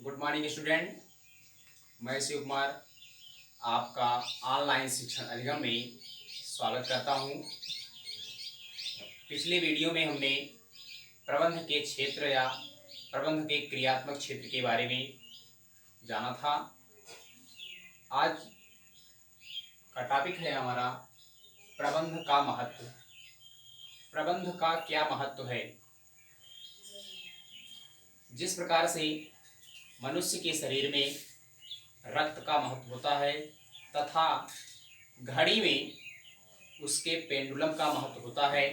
Good morning student. मैं शिव कुमार आपका online शिक्षण अधिगम में स्वागत करता हूं। पिछले वीडियो में हमने प्रबंध के क्षेत्र या प्रबंध के क्रियात्मक क्षेत्र के बारे में जाना था। आज का टॉपिक है हमारा प्रबंध का महत्व। प्रबंध का क्या महत्व है? जिस प्रकार से मनुष्य के शरीर में रक्त का महत्व होता है तथा घड़ी में उसके पेंडुलम का महत्व होता है,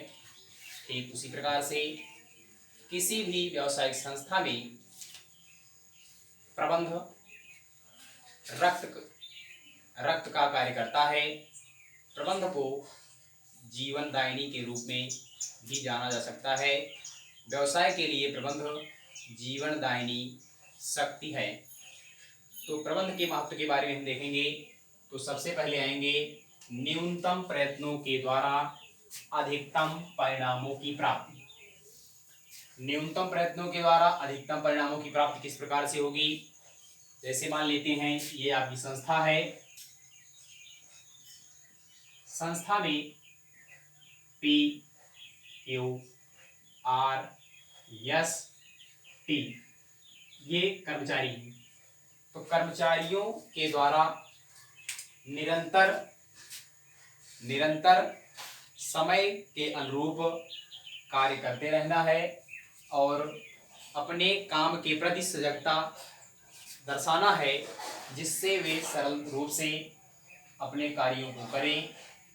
ठीक उसी प्रकार से किसी भी व्यावसायिक संस्था में प्रबंध रक्त का कार्य करता है। प्रबंध को जीवनदायिनी के रूप में भी जाना जा सकता है। व्यवसाय के लिए प्रबंध जीवनदायिनी शक्ति है। तो प्रबंध के महत्व के बारे में हम देखेंगे। तो सबसे पहले आएंगे न्यूनतम प्रयत्नों के द्वारा अधिकतम परिणामों की प्राप्ति। न्यूनतम प्रयत्नों के द्वारा अधिकतम परिणामों की प्राप्ति किस प्रकार से होगी? जैसे मान लेते हैं ये आपकी संस्था है। संस्था में PQRST ये कर्मचारी हैं। तो कर्मचारियों के द्वारा निरंतर समय के अनुरूप कार्य करते रहना है और अपने काम के प्रति सजगता दर्शाना है, जिससे वे सरल रूप से अपने कार्यों को करें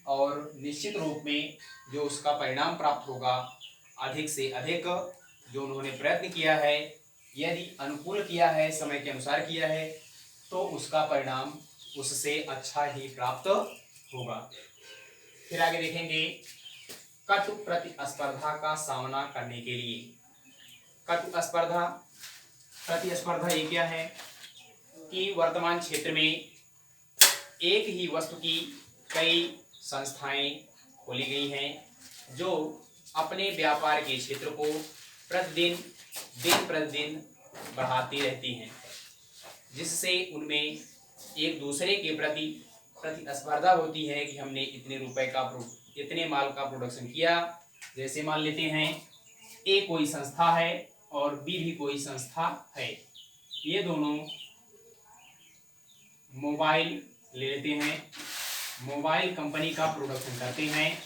और निश्चित रूप में जो उसका परिणाम प्राप्त होगा, अधिक से अधिक जो उन्होंने प्रयत्न किया है, यदि अनुकूल किया है, समय के अनुसार किया है, तो उसका परिणाम उससे अच्छा ही प्राप्त होगा। फिर आगे देखेंगे कटु प्रतिस्पर्धा का सामना करने के लिए। प्रतिस्पर्धा ये क्या है कि वर्तमान क्षेत्र में एक ही वस्तु की कई संस्थाएं खोली गई हैं जो अपने व्यापार के क्षेत्र को दिन प्रतिदिन बढ़ाती रहती हैं, जिससे उनमें एक दूसरे के प्रति प्रतिस्पर्धा होती है कि हमने इतने माल का प्रोडक्शन किया। जैसे मान लेते हैं ए कोई संस्था है और बी भी कोई संस्था है। ये दोनों मोबाइल ले लेते हैं, मोबाइल कंपनी का प्रोडक्शन करते हैं,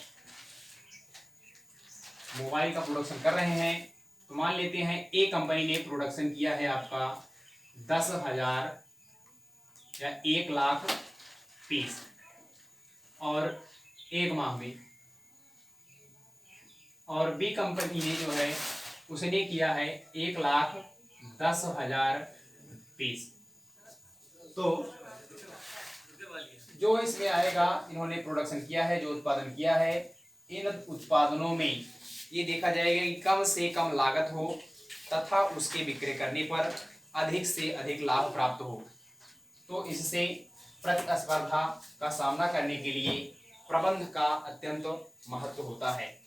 मोबाइल का प्रोडक्शन कर रहे हैं। तो मान लेते हैं ए कंपनी ने प्रोडक्शन किया है आपका 10,000 या 1,00,000 पीस और एक माह में, और बी कंपनी ने जो है उसने किया है 1,10,000 पीस। तो जो इसमें आएगा, इन्होंने प्रोडक्शन किया है, जो उत्पादन किया है, इन उत्पादनों में ये देखा जाएगा कि कम से कम लागत हो तथा उसके विक्रय करने पर अधिक से अधिक लाभ प्राप्त हो। तो इससे प्रतिस्पर्धा का सामना करने के लिए प्रबंध का अत्यंत महत्व होता है।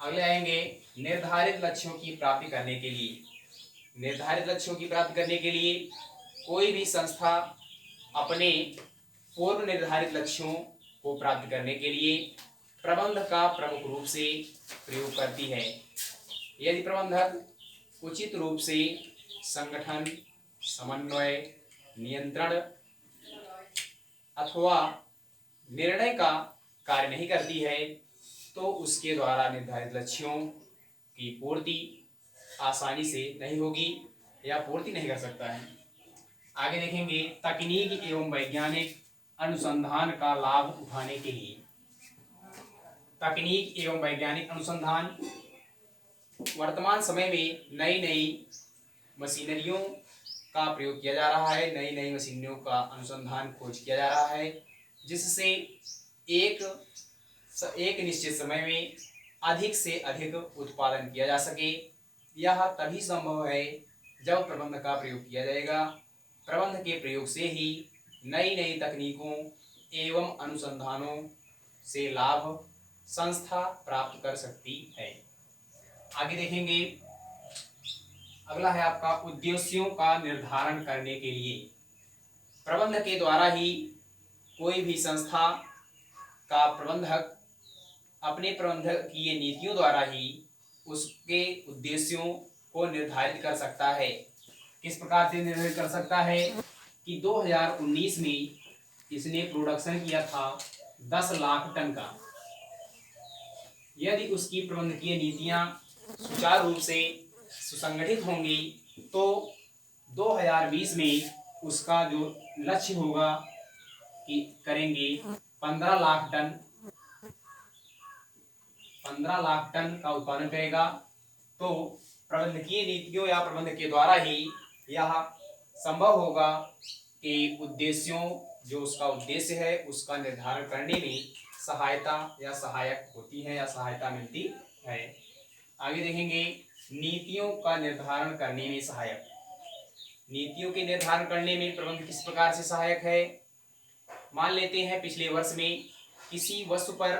अगले आएंगे निर्धारित लक्ष्यों की प्राप्ति करने के लिए। निर्धारित लक्ष्यों की प्राप्ति करने के लिए कोई भी संस्था अपने पूर्व निर्धारित लक्ष्यों को प्राप्त करने के लिए प्रबंध का प्रमुख रूप से प्रयोग करती है। यदि प्रबंधक उचित रूप से संगठन, समन्वय, नियंत्रण अथवा निर्णय का कार्य नहीं करती है, तो उसके द्वारा निर्धारित लक्ष्यों की पूर्ति आसानी से नहीं होगी या पूर्ति नहीं कर सकता है। आगे देखेंगे तकनीक एवं वैज्ञानिक अनुसंधान का लाभ उठाने के लिए। तकनीक एवं वैज्ञानिक अनुसंधान वर्तमान समय में नई नई मशीनरियों का प्रयोग किया जा रहा है, नई नई मशीनरियों का अनुसंधान खोज किया जा रहा है, जिससे एक निश्चित समय में अधिक से अधिक उत्पादन किया जा सके। यह तभी संभव है जब प्रबंध का प्रयोग किया जाएगा। प्रबंध के प्रयोग से ही नई नई तकनीकों एवं अनुसंधानों से लाभ संस्था प्राप्त कर सकती है। आगे देखेंगे अगला है आपका उद्देश्यों का निर्धारण करने के लिए। प्रबंधक के द्वारा ही कोई भी संस्था का प्रबंधक अपने प्रबंधकीय नीतियों द्वारा ही उसके उद्देश्यों को निर्धारित कर सकता है। किस प्रकार से निर्धारित कर सकता है कि 2019 में इसने प्रोडक्शन किया था 10 लाख टन का। यदि उसकी प्रबंधकीय नीतियां सुचारू रूप से सुसंगठित होंगी तो 2020 में उसका जो लक्ष्य होगा कि करेंगे 15 लाख टन 15 लाख टन का उत्पादन करेगा। तो प्रबंधकीय नीतियों या प्रबंधक के द्वारा ही यह संभव होगा कि उद्देश्यों जो उसका उद्देश्य है उसका निर्धारण करने में सहायता या सहायक होती है या सहायता मिलती है। आगे देखेंगे नीतियों का निर्धारण करने में सहायक। नीतियों के निर्धारण करने में प्रबंधक किस प्रकार से सहायक है। मान लेते हैं पिछले वर्ष में किसी वस्तु पर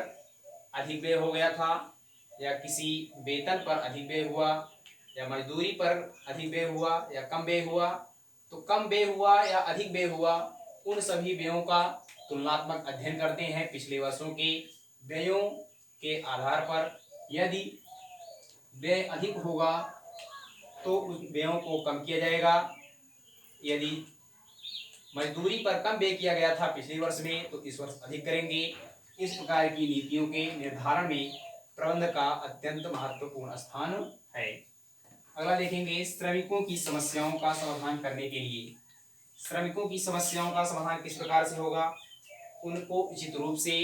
अधिक व्यय हो गया था या किसी वेतन पर अधिक व्यय हुआ या मजदूरी पर अधिक व्यय हुआ या कम व्यय हुआ। तो कम व्यय हुआ या अधिक व्यय हुआ उन सभी व्ययों का तुलनात्मक अध्ययन करते हैं पिछले वर्षों के व्ययों के आधार पर। यदि व्यय अधिक होगा तो उस व्ययों को कम किया जाएगा। यदि मजदूरी पर कम व्यय किया गया था पिछले वर्ष में तो इस वर्ष अधिक करेंगे। इस प्रकार की नीतियों के निर्धारण में प्रबंधक का अत्यंत महत्वपूर्ण स्थान है। अगला देखेंगे श्रमिकों की समस्याओं का समाधान करने के लिए। श्रमिकों की समस्याओं का समाधान किस प्रकार से होगा। उनको उचित रूप से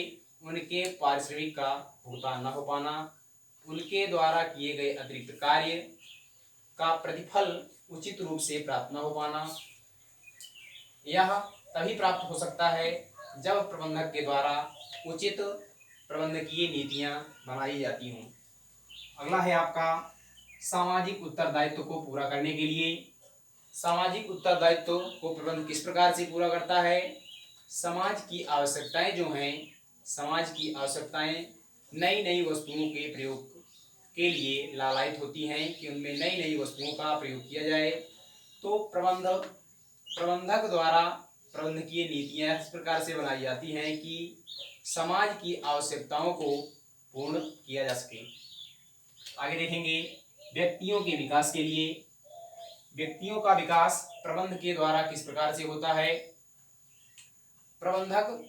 उनके पारिश्रमिक का भुगतान न हो पाना, उनके द्वारा किए गए अतिरिक्त कार्य का प्रतिफल उचित रूप से प्राप्त न हो पाना। यह तभी प्राप्त हो सकता है जब प्रबंधक के द्वारा उचित प्रबंधकीय नीतियां बनाई जाती हों। अगला है आपका सामाजिक उत्तरदायित्व को पूरा करने के लिए। सामाजिक उत्तरदायित्व को प्रबंधक किस प्रकार से पूरा करता है। समाज की आवश्यकताएं जो हैं, समाज की आवश्यकताएं नई नई वस्तुओं के प्रयोग के लिए लालायित होती हैं कि उनमें नई नई वस्तुओं का प्रयोग किया जाए। तो प्रबंधक द्वारा प्रबंधकीय नीतियां इस प्रकार से बनाई जाती हैं कि समाज की आवश्यकताओं को पूर्ण किया जा सके। आगे देखेंगे व्यक्तियों के विकास के लिए। व्यक्तियों का विकास प्रबंधक के द्वारा किस प्रकार से होता है। प्रबंधक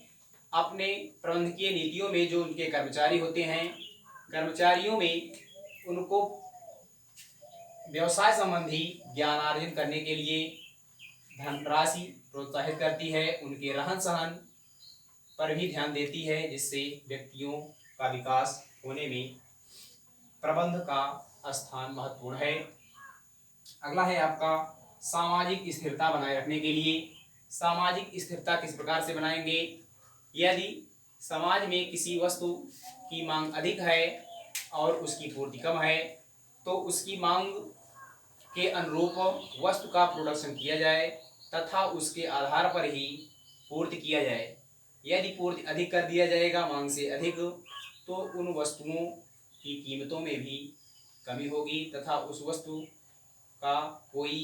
अपने प्रबंधकीय नीतियों में जो उनके कर्मचारी होते हैं, कर्मचारियों में उनको व्यवसाय संबंधी ज्ञान अर्जन करने के लिए धनराशि प्रोत्साहित करती है, उनके रहन सहन पर भी ध्यान देती है, जिससे व्यक्तियों का विकास होने में प्रबंध का स्थान महत्वपूर्ण है। अगला है आपका सामाजिक स्थिरता बनाए रखने के लिए। सामाजिक स्थिरता किस प्रकार से बनाएंगे। यदि समाज में किसी वस्तु की मांग अधिक है और उसकी पूर्ति कम है तो उसकी मांग के अनुरूप वस्तु का प्रोडक्शन किया जाए तथा उसके आधार पर ही पूर्ति किया जाए। यदि पूर्ति अधिक कर दिया जाएगा मांग से अधिक तो उन वस्तुओं की कीमतों में भी कमी होगी तथा उस वस्तु का कोई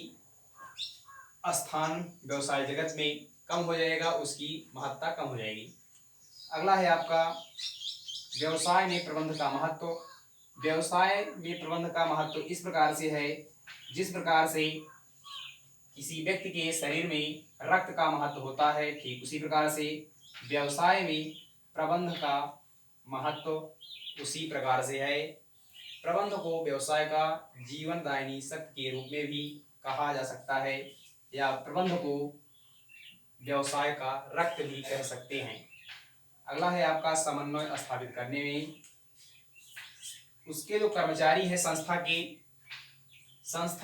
स्थान व्यवसाय जगत में कम हो जाएगा, उसकी महत्ता कम हो जाएगी। अगला है आपका व्यवसाय में प्रबंध का महत्व। व्यवसाय में प्रबंध का महत्व इस प्रकार से है जिस प्रकार से किसी व्यक्ति के शरीर में रक्त का महत्व होता है, ठीक उसी प्रकार से व्यवसाय में प्रबंध का महत्व उसी प्रकार से है। प्रबंध को व्यवसाय का जीवनदायिनी शक्ति के रूप में भी कहा जा सकता है या प्रबंध को व्यवसाय का रक्त भी कह सकते हैं। अगला है आपका समन्वय स्थापित करने में। उसके जो कर्मचारी है संस्था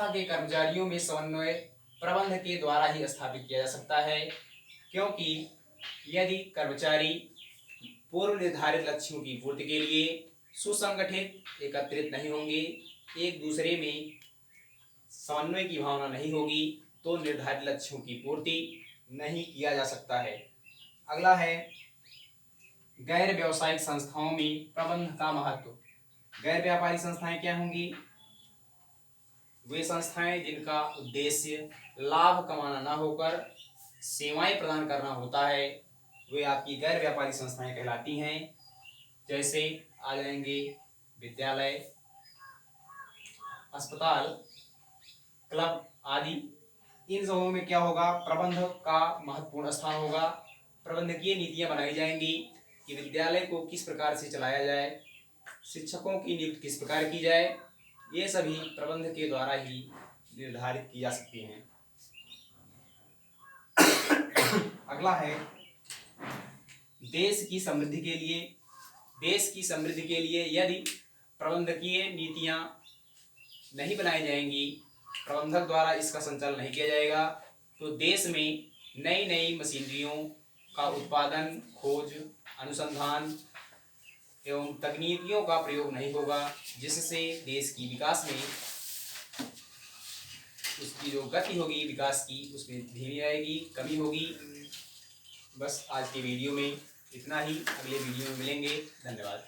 के कर्मचारियों में समन्वय प्रबंध के द्वारा ही स्थापित किया जा सकता है, क्योंकि यदि कर्मचारी पूर्व निर्धारित लक्ष्यों की पूर्ति के लिए सुसंगठित एकत्रित नहीं होंगे, एक दूसरे में समन्वय की भावना नहीं होगी तो निर्धारित लक्ष्यों की पूर्ति नहीं किया जा सकता है। अगला है गैर व्यावसायिक संस्थाओं में प्रबंध का महत्व। गैर व्यापारी संस्थाएं क्या होंगी। वे संस्थाएं जिनका उद्देश्य लाभ कमाना ना होकर सेवाएं प्रदान करना होता है, वे आपकी गैर व्यापारिक संस्थाएं कहलाती हैं। जैसे आ जाएंगे विद्यालय, अस्पताल, क्लब आदि। इन सबों में क्या होगा, प्रबंधक का महत्वपूर्ण स्थान होगा। प्रबंधकीय नीतियां बनाई जाएंगी कि विद्यालय को किस प्रकार से चलाया जाए, शिक्षकों की नियुक्ति किस प्रकार की जाए, ये सभी प्रबंधक के द्वारा ही निर्धारित की जा सकती हैं। अगला है देश की समृद्धि के लिए। देश की समृद्धि के लिए यदि प्रबंधकीय नीतियां नहीं बनाई जाएंगी, प्रबंधक द्वारा इसका संचालन नहीं किया जाएगा, तो देश में नई नई मशीनरियों का उत्पादन, खोज, अनुसंधान एवं तकनीकियों का प्रयोग नहीं होगा, जिससे देश की विकास में उसकी जो गति होगी विकास की, उसमें धीमी आएगी, कमी होगी। बस आज की वीडियो में इतना ही, अगले वीडियो में मिलेंगे। धन्यवाद।